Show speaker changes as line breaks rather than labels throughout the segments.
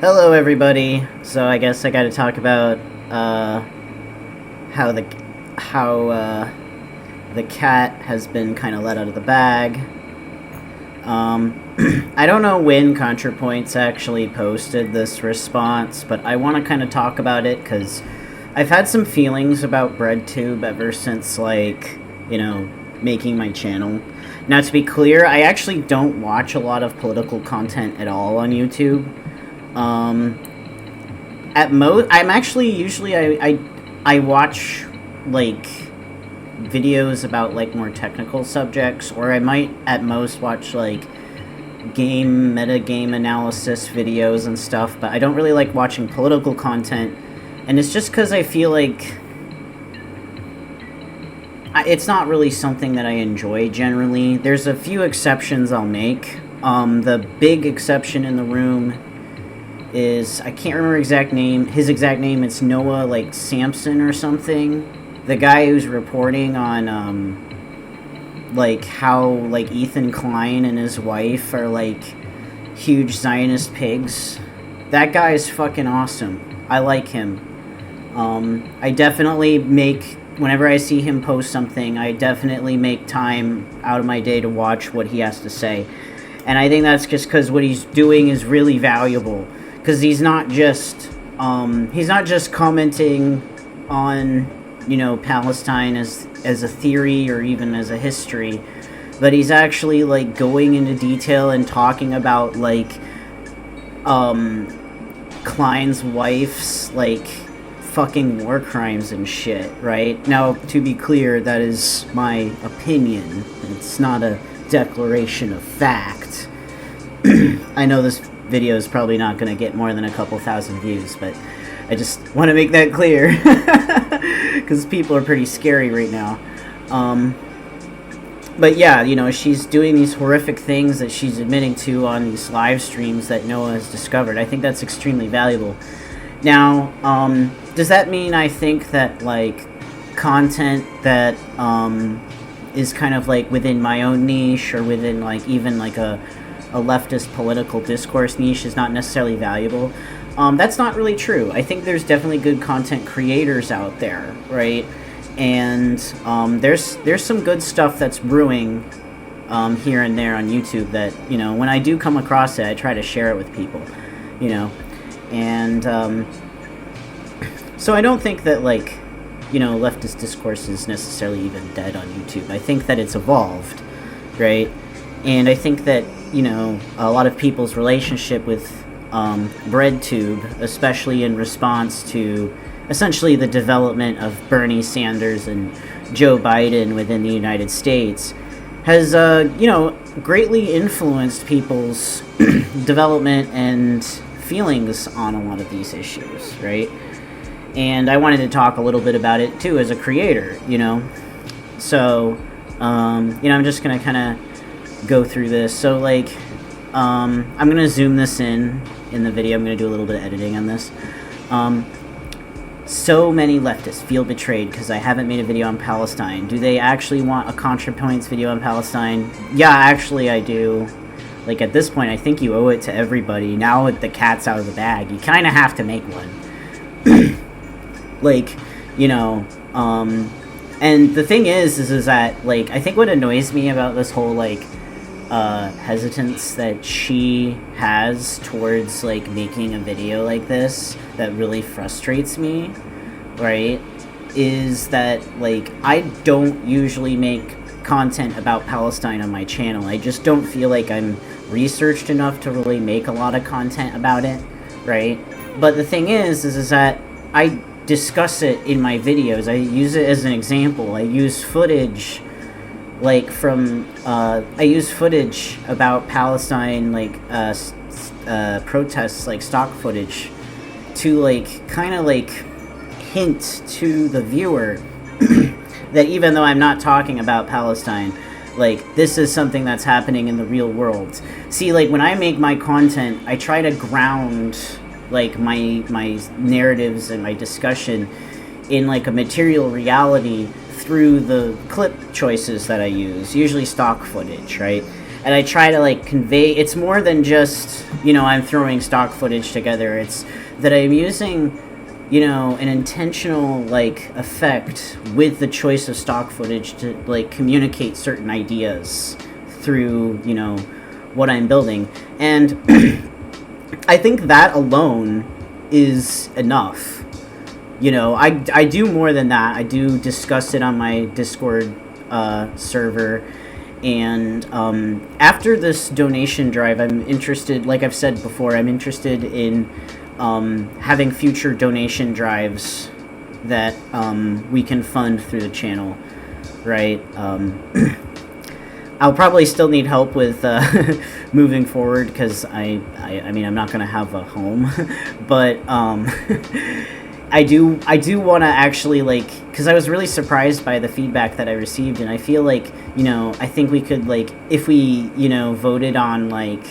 Hello, everybody. So I guess I got to talk about how the cat has been kind of let out of the bag. I don't know when ContraPoints actually posted this response, but I want to kind of talk about it because I've had some feelings about breadtube ever since, making my channel. Now, to be clear, I actually don't watch a lot of political content at all on YouTube. At most, I'm actually usually I watch videos about more technical subjects, or I might at most watch metagame analysis videos and stuff, but I don't really like watching political content, and it's just because I feel like it's not really something that I enjoy generally. There's a few exceptions I'll make. The big exception in the room is, I can't remember his exact name. It's Noah Samsen or something. The guy who's reporting on how Ethan Klein and his wife are huge Zionist pigs. That guy is fucking awesome. I like him. I definitely whenever I see him post something, I definitely make time out of my day to watch what he has to say. And I think that's just because what he's doing is really valuable. Because he's not just commenting on, Palestine as a theory or even as a history, but he's actually going into detail and talking about Klein's wife's fucking war crimes and shit, right? Now, to be clear, that is my opinion. It's not a declaration of fact. I know this video is probably not going to get more than a couple thousand views, but I just want to make that clear because people are pretty scary right now. But yeah, she's doing these horrific things that she's admitting to on these live streams that Noah has discovered. I think that's extremely valuable. Now, does that mean I think that content that is kind of within my own niche or within even a leftist political discourse niche is not necessarily valuable? That's not really true. I think there's definitely good content creators out there, right? And there's some good stuff that's brewing here and there on YouTube that, when I do come across it, I try to share it with people, and so I don't think that leftist discourse is necessarily even dead on YouTube. I think that it's evolved, right? And I think that a lot of people's relationship with breadtube, especially in response to essentially the development of Bernie Sanders and Joe Biden within the United States, has greatly influenced people's development and feelings on a lot of these issues, right? And I wanted to talk a little bit about it too as a creator, so I'm just gonna kind of go through this. So I'm gonna zoom this in the video. I'm gonna do a little bit of editing on this. So many leftists feel betrayed because I haven't made a video on Palestine. Do they actually want a ContraPoints video on Palestine? Yeah, actually I do. At this point, I think you owe it to everybody. Now that the cat's out of the bag, you kind of have to make one. And the thing is that, I think what annoys me about this whole, hesitance that she has towards, making a video like this that really frustrates me, right, is that, I don't usually make content about Palestine on my channel. I just don't feel like I'm researched enough to really make a lot of content about it, right? But the thing is that I discuss it in my videos. I use it as an example. I use footage I use footage about Palestine protests, stock footage, to kind of hint to the viewer that even though I'm not talking about Palestine, this is something that's happening in the real world. See, when I make my content, I try to ground my narratives and my discussion in a material reality through the clip choices that I use, usually stock footage, right? and I try to like convey, it's more than just, you know, I'm throwing stock footage together. It's that I'm using, you know, an intentional like effect with the choice of stock footage to like communicate certain ideas through, you know, what I'm building. And I think that alone is enough. You know, I do more than that. I do discuss it on my Discord server. And after this donation drive, I'm interested, like I've said before, I'm interested in having future donation drives that we can fund through the channel, right? I'll probably still need help with moving forward, because I mean, I'm not going to have a home, but I do want to actually, like, because I was really surprised by the feedback that I received, and I feel like, you know, I think we could, like, if we, you know, voted on, like,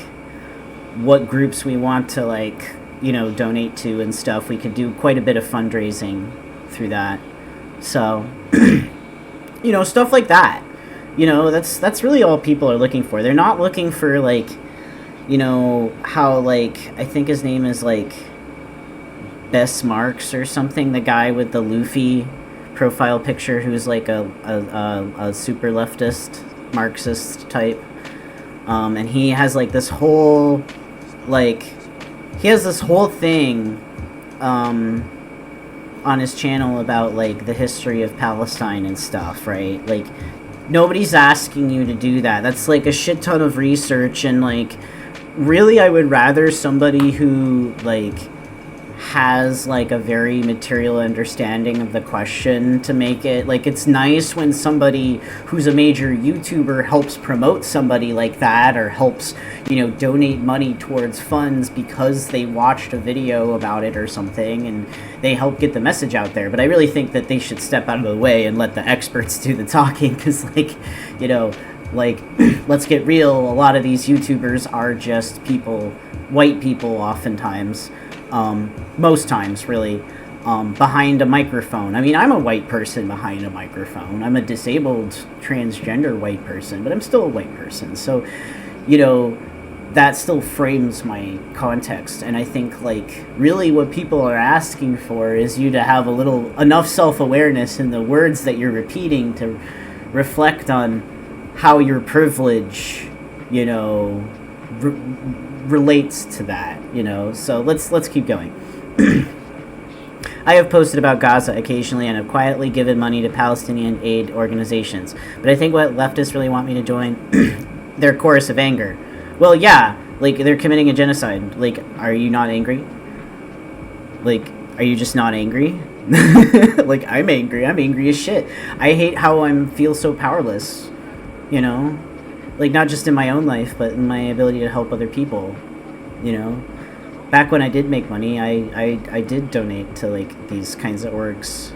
what groups we want to, like, you know, donate to and stuff, we could do quite a bit of fundraising through that. So, you know, stuff like that. You know, that's really all people are looking for. They're not looking for, like, you know, how, like, I think his name is, like, Bess Marks or something, the guy with the Luffy profile picture who's, like, a super leftist Marxist type. And he has, like, this whole, like, he has this whole thing on his channel about, like, the history of Palestine and stuff, right? Like, nobody's asking you to do that. That's, like, a shit ton of research, and, like, really I would rather somebody who, like, has, like, a very material understanding of the question to make it. Like, it's nice when somebody who's a major YouTuber helps promote somebody like that, or helps, you know, donate money towards funds because they watched a video about it or something, and they help get the message out there. But I really think that they should step out of the way and let the experts do the talking, because, like, you know, like, let's get real, a lot of these YouTubers are just people, white people oftentimes, most times, really, behind a microphone. I mean, I'm a white person behind a microphone. I'm a disabled transgender white person, but I'm still a white person. So, you know, that still frames my context. And I think, like, really what people are asking for is you to have enough self-awareness in the words that you're repeating to reflect on how your privilege, you know, relates to that, you know. So let's keep going. I have posted about Gaza occasionally and have quietly given money to Palestinian aid organizations, but I think what leftists really want me to join their chorus of anger. Well, yeah, like, they're committing a genocide. Like, are you not angry? Like, are you just not angry? Like, I'm angry. I'm angry as shit. I hate how I feel so powerless, you know? Like, not just in my own life, but in my ability to help other people, you know? Back when I did make money, I did donate to, like, these kinds of orgs.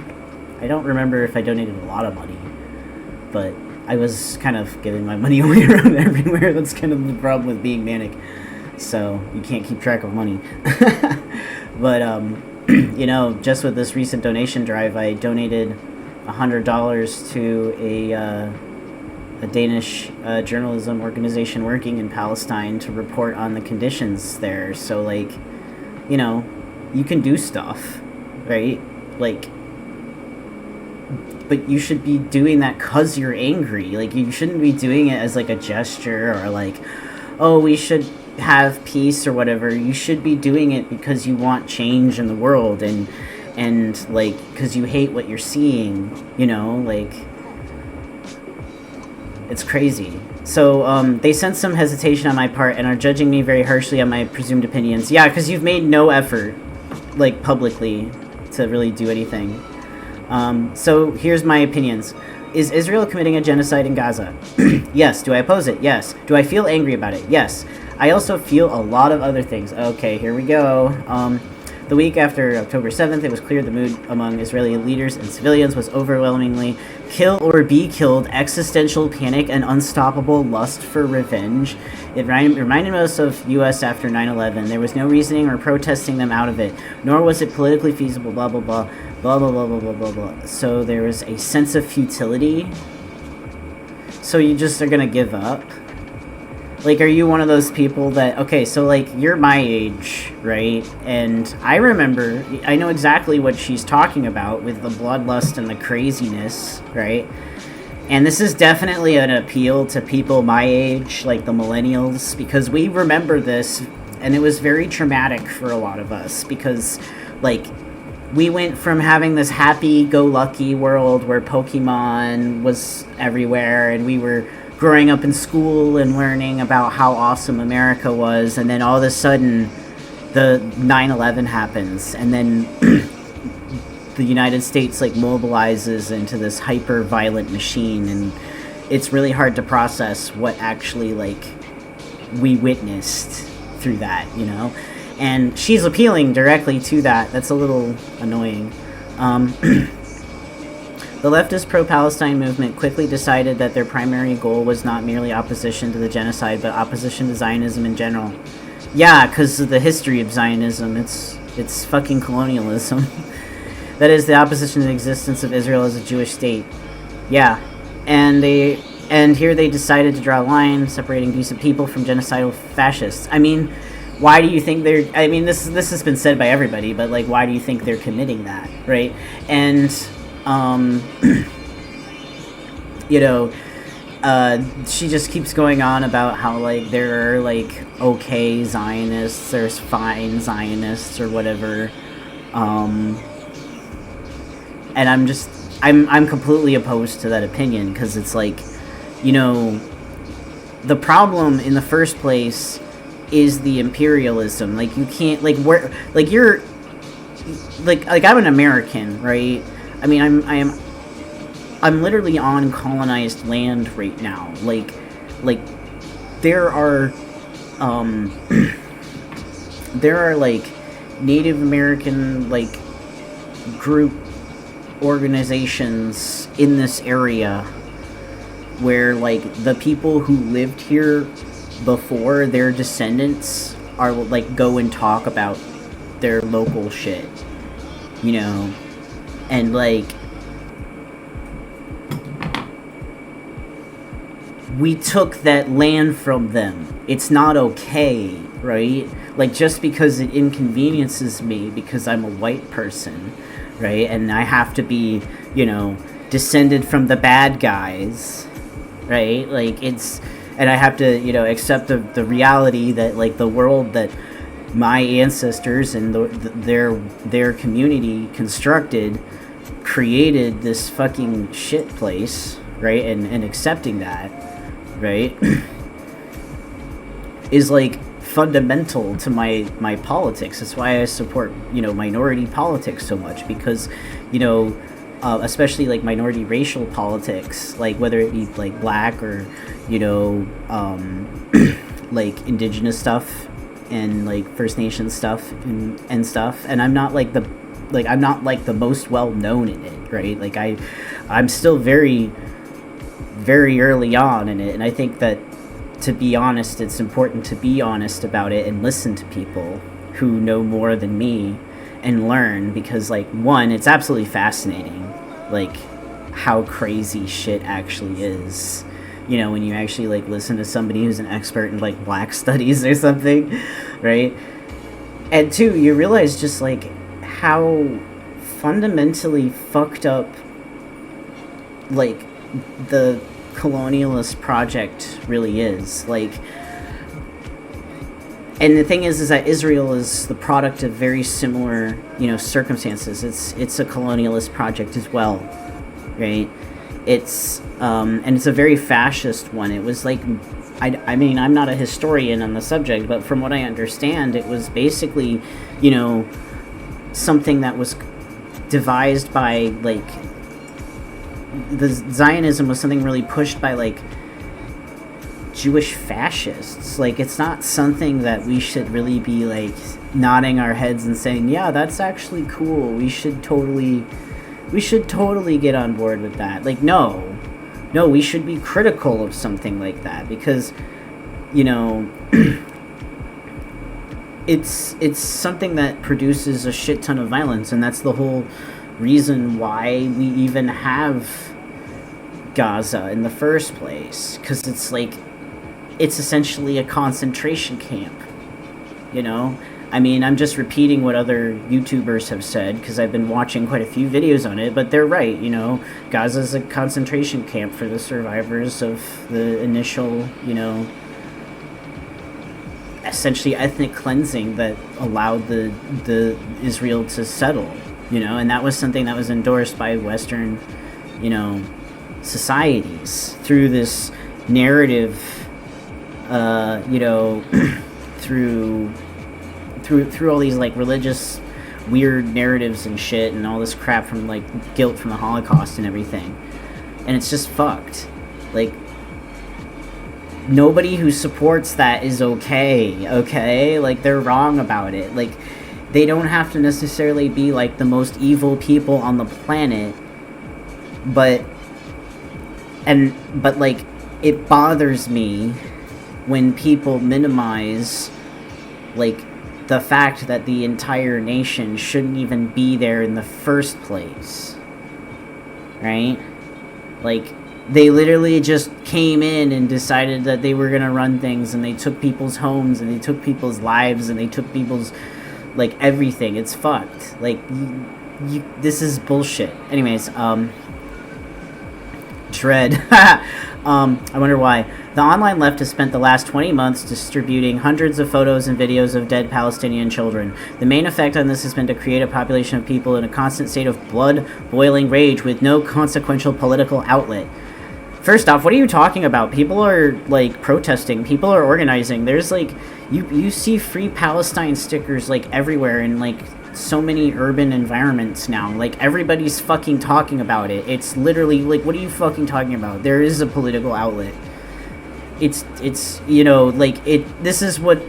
I don't remember if I donated a lot of money, but I was kind of giving my money away around everywhere. That's kind of the problem with being manic. So, you can't keep track of money. But, you know, just with this recent donation drive, I donated $100 to a Danish journalism organization working in Palestine to report on the conditions there. So, like, you know, you can do stuff, right? Like, but you should be doing that because you're angry. Like, you shouldn't be doing it as, like, a gesture, or, like, oh, we should have peace or whatever. You should be doing it because you want change in the world, and like, because you hate what you're seeing, you know, like, it's crazy. So, they sense some hesitation on my part and are judging me very harshly on my presumed opinions. Yeah, because you've made no effort, like, publicly to really do anything. So, here's my opinions. Is Israel committing a genocide in Gaza? Yes. Do I oppose it? Yes. Do I feel angry about it? Yes. I also feel a lot of other things. Okay, here we go. The week after October 7th, it was clear the mood among Israeli leaders and civilians was overwhelmingly kill or be killed, existential panic, and unstoppable lust for revenge. It reminded us of U.S. after 9/11. There was no reasoning or protesting them out of it, nor was it politically feasible, blah, blah, blah, blah, blah, blah, blah, blah, blah, blah. So there was a sense of futility. So you just are going to give up? Like, are you one of those people that, okay, so, like, you're my age, right? And I remember, I know exactly what she's talking about with the bloodlust and the craziness, right? And this is definitely an appeal to people my age, like the millennials, because we remember this, and it was very traumatic for a lot of us, because, like, we went from having this happy-go-lucky world where Pokemon was everywhere, and we were growing up in school and learning about how awesome America was, and then all of a sudden the 9/11 happens, and then the United States like mobilizes into this hyper violent machine, and it's really hard to process what actually like we witnessed through that, you know? And she's appealing directly to that. That's a little annoying. The leftist pro-Palestine movement quickly decided that their primary goal was not merely opposition to the genocide, but opposition to Zionism in general. Yeah, because of the history of Zionism. It's fucking colonialism. That is, the opposition to the existence of Israel as a Jewish state. Yeah. And here they decided to draw a line separating decent people from genocidal fascists. I mean, why do you think they're... I mean, this has been said by everybody, but, like, why do you think they're committing that, right? And... you know, she just keeps going on about how, like, there are, like, okay Zionists, there's fine Zionists, or whatever, and I'm completely opposed to that opinion, because it's like, you know, the problem in the first place is the imperialism. Like, you can't, like, where, like, you're, like, I'm an American, right? I mean, I'm literally on colonized land right now. Like, there are, like, Native American, like, group organizations in this area where, like, the people who lived here before, their descendants are, like, go and talk about their local shit, you know? And, like, we took that land from them. It's not okay, right? Like, just because it inconveniences me because I'm a white person, right? And I have to be, you know, descended from the bad guys, right? Like, it's... And I have to, you know, accept the reality that, like, the world that my ancestors and their community constructed created this fucking shit place, right? And accepting that, right, is, like, fundamental to my politics. That's why I support, you know, minority politics so much, because, you know, especially, like, minority racial politics, like, whether it be, like, black or, you know, like, indigenous stuff and, like, First Nation stuff and stuff. And I'm not, like, I'm not, like, the most well-known in it, right? Like, I'm still very, very early on in it, and I think that, to be honest, it's important to be honest about it and listen to people who know more than me and learn, because, like, one, it's absolutely fascinating, like, how crazy shit actually is, you know, when you actually, like, listen to somebody who's an expert in, like, black studies or something, right? And two, you realize just, like, how fundamentally fucked up, like, the colonialist project really is. Like, and the thing is that Israel is the product of very similar, you know, circumstances. It's a colonialist project as well, right? It's and it's a very fascist one. It was like, I mean, I'm not a historian on the subject, but from what I understand, it was basically, you know, something that was devised by, like, the Zionism was something really pushed by, like, Jewish fascists. Like, it's not something that we should really be, like, nodding our heads and saying, yeah, that's actually cool, we should totally get on board with that. Like, no, we should be critical of something like that, because, you know, it's something that produces a shit ton of violence, and that's the whole reason why we even have Gaza in the first place, because it's like, it's essentially a concentration camp, you know? I mean, I'm just repeating what other YouTubers have said, because I've been watching quite a few videos on it, but they're right, you know? Gaza's a concentration camp for the survivors of the initial, you know, essentially ethnic cleansing that allowed the Israel to settle, you know? And that was something that was endorsed by Western, you know, societies through this narrative, you know, through all these, like, religious weird narratives and shit, and all this crap from, like, guilt from the Holocaust and everything. And it's just fucked. Like, nobody who supports that is okay? Like, they're wrong about it. Like, they don't have to necessarily be, like, the most evil people on the planet, but like, it bothers me when people minimize, like, the fact that the entire nation shouldn't even be there in the first place, right? Like, they literally just came in and decided that they were gonna run things, and they took people's homes, and they took people's lives, and they took people's, like, everything. It's fucked. Like, this is bullshit. Anyways, Dread. I wonder why. The online left has spent the last 20 months distributing hundreds of photos and videos of dead Palestinian children. The main effect on this has been to create a population of people in a constant state of blood-boiling rage with no consequential political outlet. First off, what are you talking about? People are, like, protesting. People are organizing. There's, like, you see Free Palestine stickers, like, everywhere in, like, so many urban environments now. Like, everybody's fucking talking about it. It's literally, like, what are you fucking talking about? There is a political outlet. It's you know, like, this is what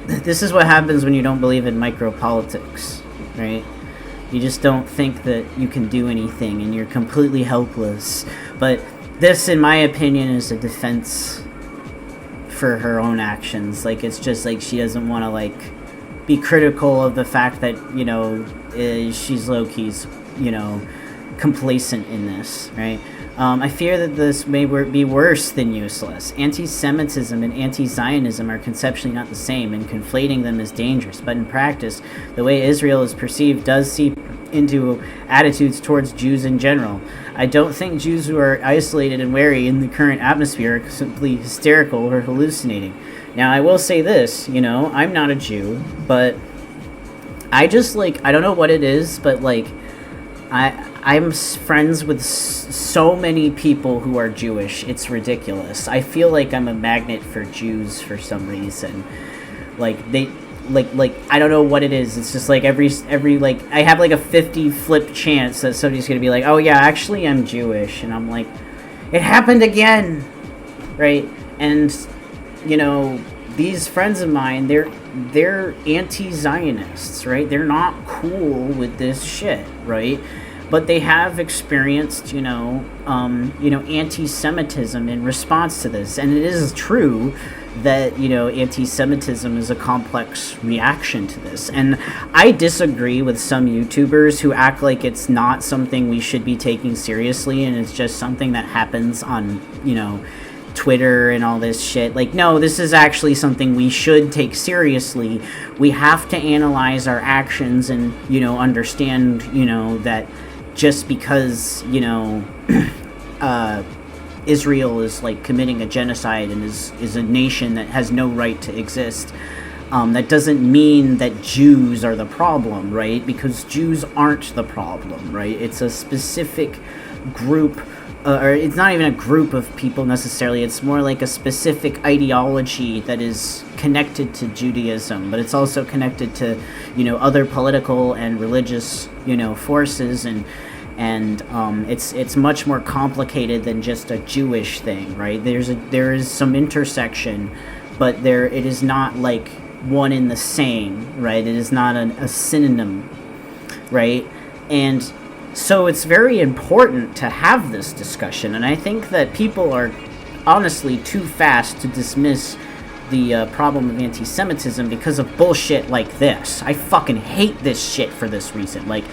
happens when you don't believe in micropolitics, right? You just don't think that you can do anything, and you're completely helpless. But this, in my opinion, is a defense for her own actions. Like, it's just like she doesn't want to, like, be critical of the fact that, you know, she's low-key's, you know, complacent in this, right? I fear that this may be worse than useless. Antisemitism and Anti-Zionism are conceptually not the same, and conflating them is dangerous. But in practice, the way Israel is perceived does seep into attitudes towards Jews in general. I don't think Jews who are isolated and wary in the current atmosphere are simply hysterical or hallucinating. Now, I will say this, you know, I'm not a Jew, but I just, like, I don't know what it is, but, like, I'm friends with so many people who are Jewish. It's ridiculous. I feel like I'm a magnet for Jews for some reason. Like, they, like I don't know what it is. It's just like every like, I have like a 50 flip chance that somebody's gonna be like, oh yeah, actually I'm Jewish, and I'm like, it happened again, right? And, you know, these friends of mine, they're anti-Zionists, right? They're not cool with this shit, right? But they have experienced, you know, anti-Semitism in response to this. And it is true that, you know, anti-Semitism is a complex reaction to this. And I disagree with some YouTubers who act like it's not something we should be taking seriously, and it's just something that happens on, you know, Twitter and all this shit. Like, no, this is actually something we should take seriously. We have to analyze our actions and, you know, understand, you know, that just because, you know, Israel is, like, committing a genocide and is a nation that has no right to exist, that doesn't mean that Jews are the problem, right? Because Jews aren't the problem, right? It's a specific group, or it's not even a group of people necessarily. It's more like a specific ideology that is connected to Judaism, but it's also connected to, you know, other political and religious, you know, forces, and it's much more complicated than just a Jewish thing, right? There is some intersection, but it is not like one in the same, right? It is not a synonym, right? And so it's very important to have this discussion, and I think that people are honestly too fast to dismiss the problem of anti-Semitism because of bullshit like this. I fucking hate this shit for this reason. Like,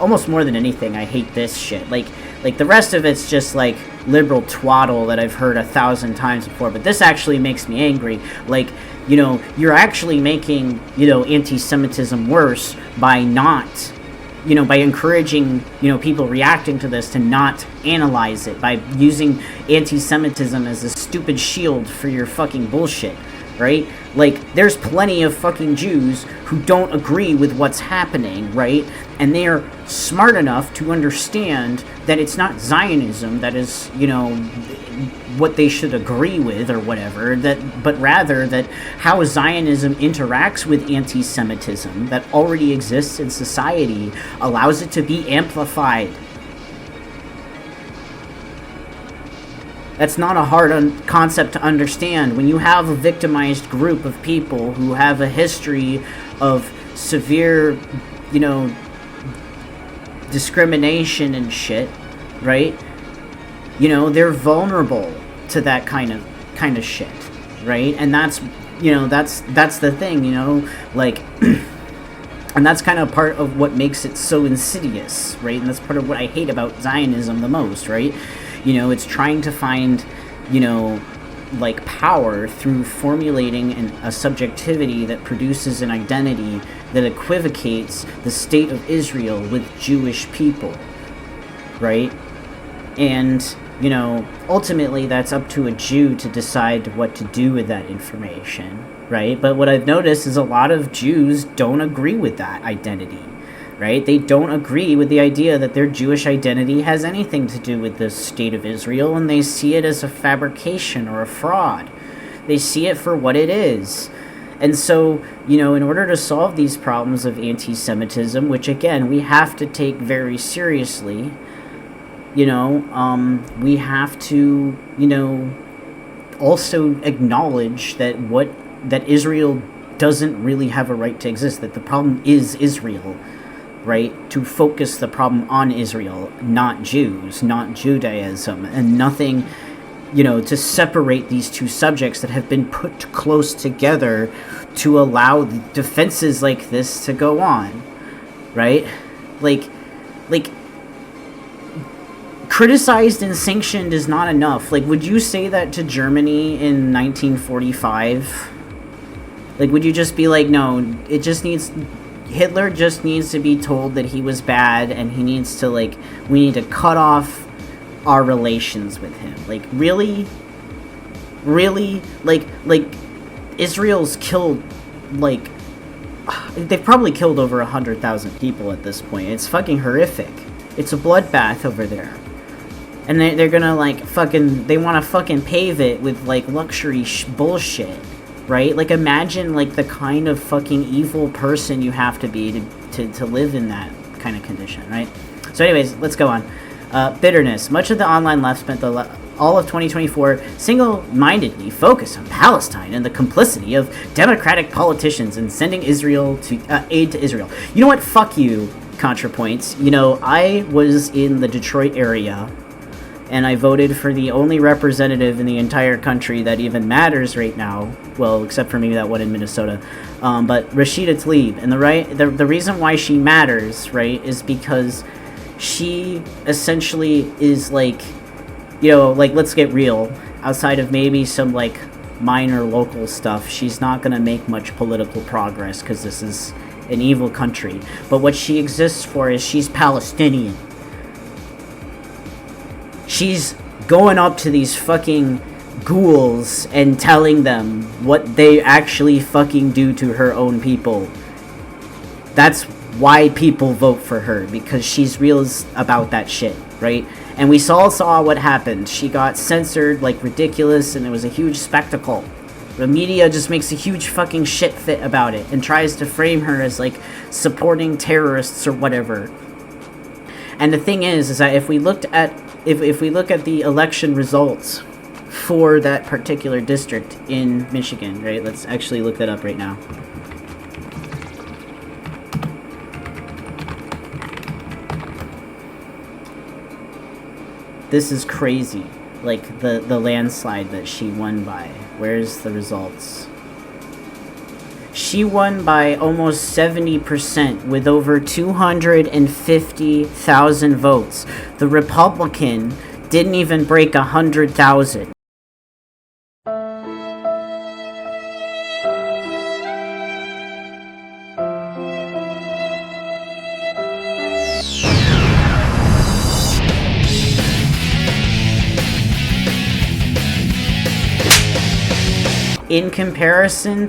almost more than anything, I hate this shit. Like the rest of it's just like liberal twaddle that I've heard 1,000 times before, but this actually makes me angry. Like, you know, you're actually making, you know, anti-Semitism worse by not, you know, by encouraging, you know, people reacting to this to not analyze it, by using anti-Semitism as a stupid shield for your fucking bullshit, right? Like, there's plenty of fucking Jews who don't agree with what's happening, right? And they're smart enough to understand that it's not Zionism that is, you know, what they should agree with or whatever, but rather that how Zionism interacts with anti-Semitism that already exists in society allows it to be amplified. That's not a hard concept to understand. When you have a victimized group of people who have a history of severe, you know, discrimination and shit, right? You know, they're vulnerable to that kind of shit, right? And that's, you know, that's the thing, you know, like, and that's kind of part of what makes it so insidious, right? And that's part of what I hate about Zionism the most, right? You know, it's trying to find, you know, like power through formulating a subjectivity that produces an identity that equivocates the state of Israel with Jewish people, right? And, you know, ultimately that's up to a Jew to decide what to do with that information, right? But what I've noticed is a lot of Jews don't agree with that identity, right? They don't agree with the idea that their Jewish identity has anything to do with the state of Israel, and they see it as a fabrication or a fraud. They see it for what it is. And so, you know, in order to solve these problems of anti-Semitism, which again, we have to take very seriously, you know, we have to, you know, also acknowledge that that Israel doesn't really have a right to exist, that the problem is Israel, right? To focus the problem on Israel, not Jews, not Judaism, and nothing, you know, to separate these two subjects that have been put close together to allow defenses like this to go on, right? Like, criticized and sanctioned is not enough. Like, would you say that to Germany in 1945? Like, would you just be like, no, it just needs... Hitler just needs to be told that he was bad, and he needs to, like, we need to cut off our relations with him. Like, really? Like, Israel's killed, like, they've probably killed over 100,000 people at this point. It's fucking horrific. It's a bloodbath over there. And they're gonna, like, fucking, they want to fucking pave it with, like, luxury bullshit. Right? Like, imagine, like, the kind of fucking evil person you have to be to live in that kind of condition, right? So anyways, let's go on. Bitterness. Much of the online left spent all of 2024 single-mindedly focused on Palestine and the complicity of democratic politicians in sending Israel to aid to Israel. You know what? Fuck you, ContraPoints. You know, I was in the Detroit area, and I voted for the only representative in the entire country that even matters right now. Well, except for maybe that one in Minnesota. But Rashida Tlaib. And the reason why she matters, right, is because she essentially is like, you know, like, let's get real. Outside of maybe some, like, minor local stuff, she's not going to make much political progress because this is an evil country. But what she exists for is she's Palestinian. She's going up to these fucking ghouls and telling them what they actually fucking do to her own people. That's why people vote for her, because she's real about that shit, right? And we all saw what happened. She got censored like ridiculous, and it was a huge spectacle. The media just makes a huge fucking shit fit about it and tries to frame her as, like, supporting terrorists or whatever. And the thing is that if we look at the election results for that particular district in Michigan, right? Let's actually look that up right now. This is crazy. Like, the landslide that she won by. Where's the results? She won by almost 70% with over 250,000 votes. The Republican didn't even break 100,000. In comparison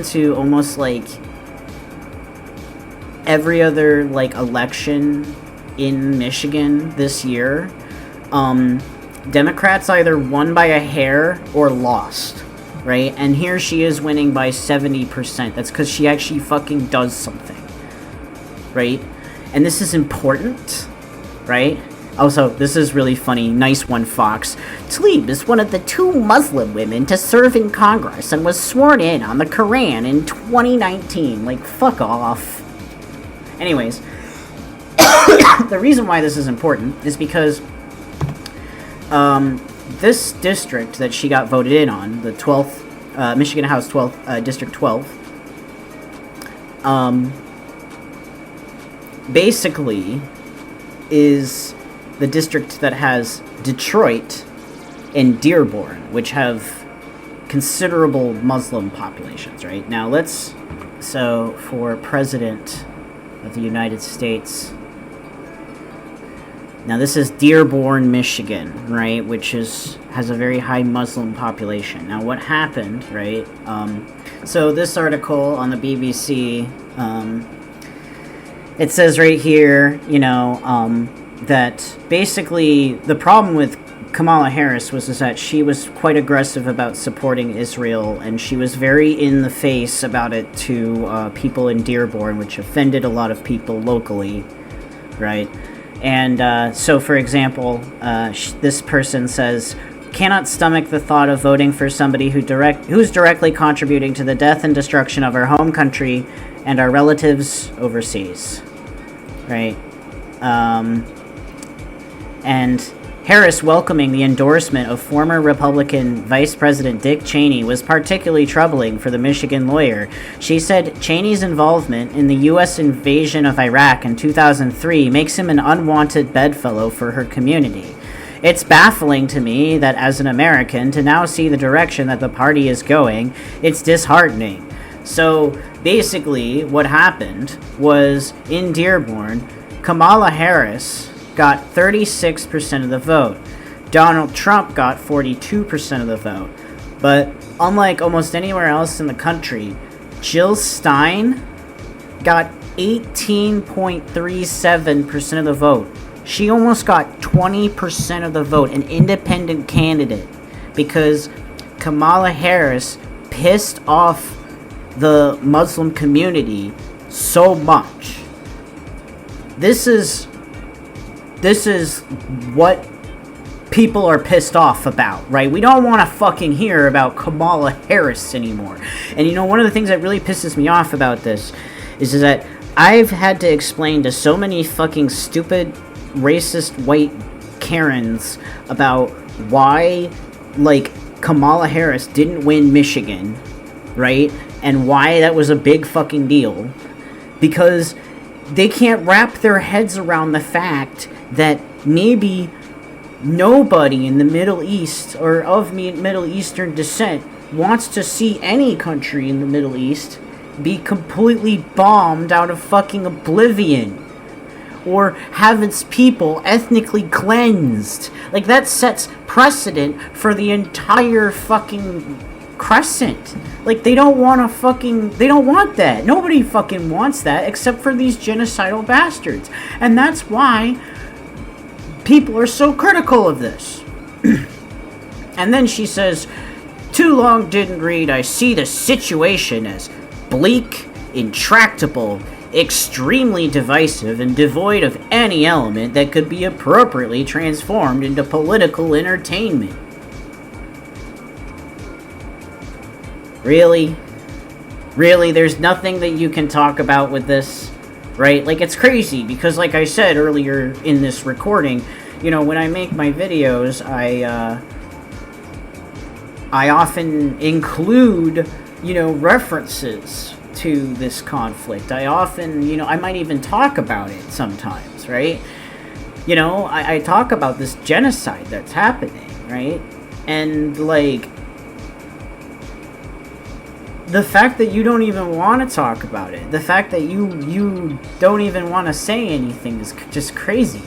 to almost like every other like election in Michigan this year, Democrats either won by a hair or lost, right? And here she is winning by 70%. That's because she actually fucking does something, right? And this is important, right? Also, this is really funny. Nice one, Fox. Tlaib is one of the 2 Muslim women to serve in Congress and was sworn in on the Quran in 2019. Like, fuck off. Anyways, the reason why this is important is because this district that she got voted in on, the 12th, Michigan House 12th, District 12, basically is the district that has Detroit and Dearborn, which have considerable Muslim populations, right? Now so for President of the United States, now this is Dearborn, Michigan, right, which has a very high Muslim population. Now what happened, right, so this article on the BBC, it says right here, that basically the problem with Kamala Harris was that she was quite aggressive about supporting Israel, and she was very in the face about it to people in Dearborn, which offended a lot of people locally, right? And so, for example, this person says, cannot stomach the thought of voting for somebody who's directly contributing to the death and destruction of our home country and our relatives overseas, right? And Harris welcoming the endorsement of former Republican Vice President Dick Cheney was particularly troubling for the Michigan lawyer. She said Cheney's involvement in the U.S. invasion of Iraq in 2003 makes him an unwanted bedfellow for her community. It's baffling to me that as an American, to now see the direction that the party is going, it's disheartening. So basically what happened was in Dearborn, Kamala Harris got 36% of the vote. Donald Trump got 42% of the vote. But unlike almost anywhere else in the country, Jill Stein got 18.37% of the vote. She almost got 20% of the vote, an independent candidate, because Kamala Harris pissed off the Muslim community so much. This is what people are pissed off about, right? We don't want to fucking hear about Kamala Harris anymore. And one of the things that really pisses me off about this is that I've had to explain to so many fucking stupid, racist white Karens about why, Kamala Harris didn't win Michigan, right? And why that was a big fucking deal. Because they can't wrap their heads around the fact that maybe nobody in the Middle East or of Middle Eastern descent wants to see any country in the Middle East be completely bombed out of fucking oblivion, or have its people ethnically cleansed. That sets precedent for the entire fucking crescent. They don't want that. Nobody fucking wants that except for these genocidal bastards. And that's why people are so critical of this. And then she says, too long didn't read, I see the situation as bleak, intractable, extremely divisive, and devoid of any element that could be appropriately transformed into political entertainment. Really? Really? There's nothing that you can talk about with this, right? It's crazy, because like I said earlier in this recording, when I make my videos, I often include, references to this conflict. I often, I might even talk about it sometimes, right? I talk about this genocide that's happening, right? And, like, the fact that you don't even want to talk about it, the fact that you don't even want to say anything is just crazy.